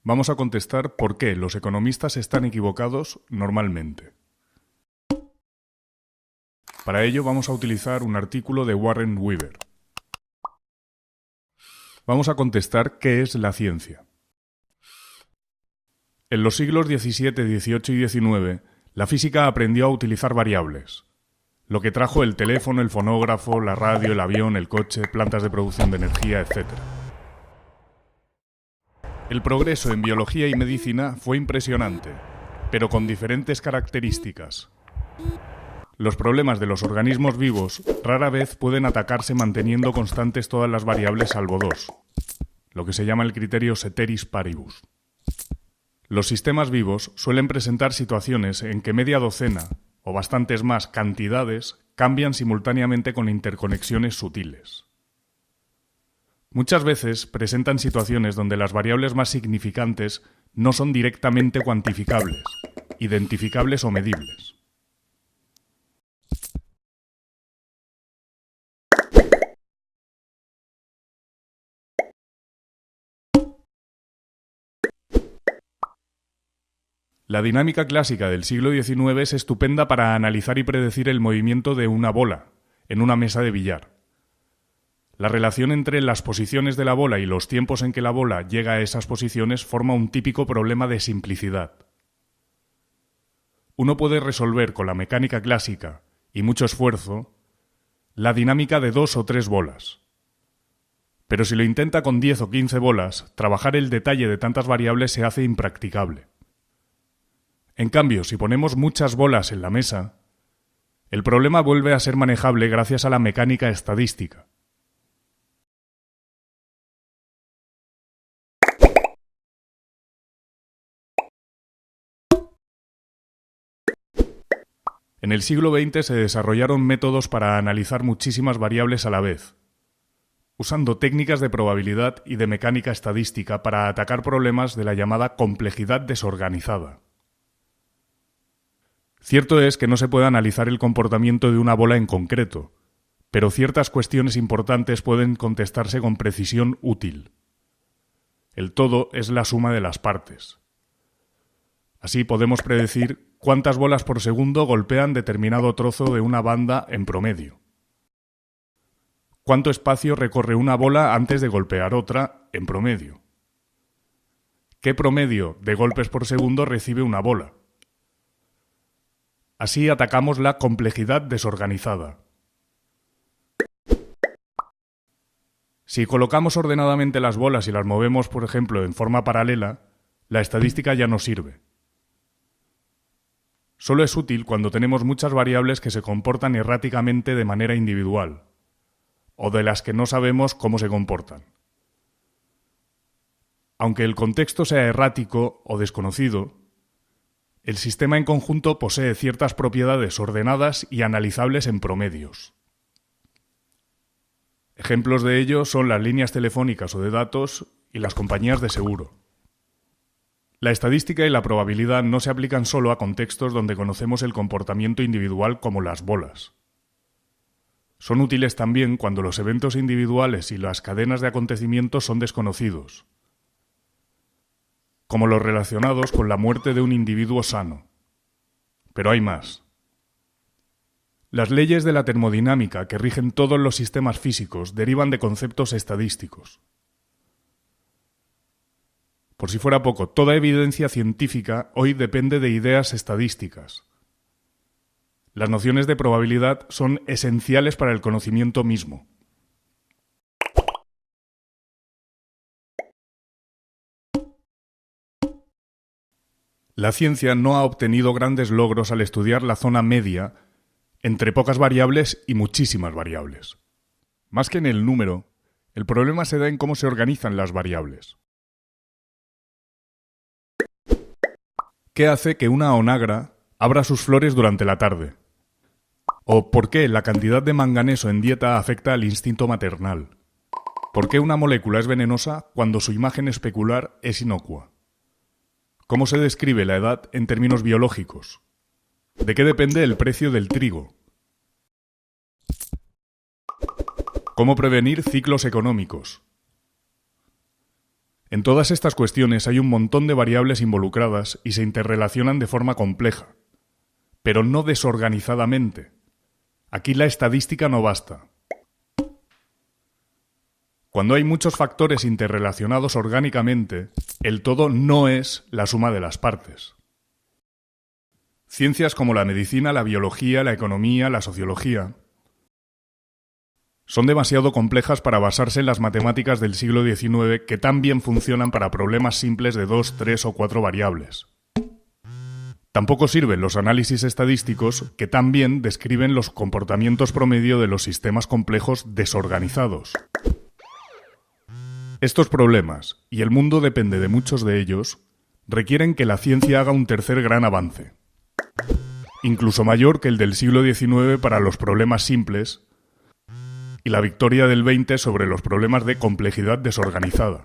vamos a contestar por qué los economistas están equivocados normalmente. Para ello vamos a utilizar un artículo de Warren Weaver. Vamos a contestar qué es la ciencia. En los siglos XVII, XVIII y XIX, la física aprendió a utilizar variables, lo que trajo el teléfono, el fonógrafo, la radio, el avión, el coche, plantas de producción de energía, etc. El progreso en biología y medicina fue impresionante, pero con diferentes características. Los problemas de los organismos vivos rara vez pueden atacarse manteniendo constantes todas las variables salvo dos, lo que se llama el criterio ceteris paribus. Los sistemas vivos suelen presentar situaciones en que media docena, o bastantes más cantidades, cambian simultáneamente con interconexiones sutiles. Muchas veces presentan situaciones donde las variables más significantes no son directamente cuantificables, identificables o medibles. La dinámica clásica del siglo XIX es estupenda para analizar y predecir el movimiento de una bola en una mesa de billar. La relación entre las posiciones de la bola y los tiempos en que la bola llega a esas posiciones forma un típico problema de simplicidad. Uno puede resolver con la mecánica clásica y mucho esfuerzo la dinámica de 2 o 3 bolas. Pero si lo intenta con 10 o 15 bolas, trabajar el detalle de tantas variables se hace impracticable. En cambio, si ponemos muchas bolas en la mesa, el problema vuelve a ser manejable gracias a la mecánica estadística. En el siglo XX se desarrollaron métodos para analizar muchísimas variables a la vez, usando técnicas de probabilidad y de mecánica estadística para atacar problemas de la llamada complejidad desorganizada. Cierto es que no se puede analizar el comportamiento de una bola en concreto, pero ciertas cuestiones importantes pueden contestarse con precisión útil. El todo es la suma de las partes. Así podemos predecir cuántas bolas por segundo golpean determinado trozo de una banda en promedio. Cuánto espacio recorre una bola antes de golpear otra en promedio. ¿Qué promedio de golpes por segundo recibe una bola? Así atacamos la complejidad desorganizada. Si colocamos ordenadamente las bolas y las movemos, por ejemplo, en forma paralela, la estadística ya no sirve. Solo es útil cuando tenemos muchas variables que se comportan erráticamente de manera individual, o de las que no sabemos cómo se comportan. Aunque el contexto sea errático o desconocido, el sistema en conjunto posee ciertas propiedades ordenadas y analizables en promedios. Ejemplos de ello son las líneas telefónicas o de datos y las compañías de seguro. La estadística y la probabilidad no se aplican solo a contextos donde conocemos el comportamiento individual como las bolas. Son útiles también cuando los eventos individuales y las cadenas de acontecimientos son desconocidos, como los relacionados con la muerte de un individuo sano. Pero hay más. Las leyes de la termodinámica que rigen todos los sistemas físicos derivan de conceptos estadísticos. Por si fuera poco, toda evidencia científica hoy depende de ideas estadísticas. Las nociones de probabilidad son esenciales para el conocimiento mismo. La ciencia no ha obtenido grandes logros al estudiar la zona media entre pocas variables y muchísimas variables. Más que en el número, el problema se da en cómo se organizan las variables. ¿Qué hace que una onagra abra sus flores durante la tarde? ¿O por qué la cantidad de manganeso en dieta afecta al instinto maternal? ¿Por qué una molécula es venenosa cuando su imagen especular es inocua? ¿Cómo se describe la edad en términos biológicos? ¿De qué depende el precio del trigo? ¿Cómo prevenir ciclos económicos? En todas estas cuestiones hay un montón de variables involucradas y se interrelacionan de forma compleja, pero no desorganizadamente. Aquí la estadística no basta. Cuando hay muchos factores interrelacionados orgánicamente, el todo no es la suma de las partes. Ciencias como la medicina, la biología, la economía, la sociología son demasiado complejas para basarse en las matemáticas del siglo XIX que tan bien funcionan para problemas simples de 2, 3 o 4 variables. Tampoco sirven los análisis estadísticos que tan bien describen los comportamientos promedio de los sistemas complejos desorganizados. Estos problemas, y el mundo depende de muchos de ellos, requieren que la ciencia haga un tercer gran avance, incluso mayor que el del siglo XIX para los problemas simples, y la victoria del XX sobre los problemas de complejidad desorganizada.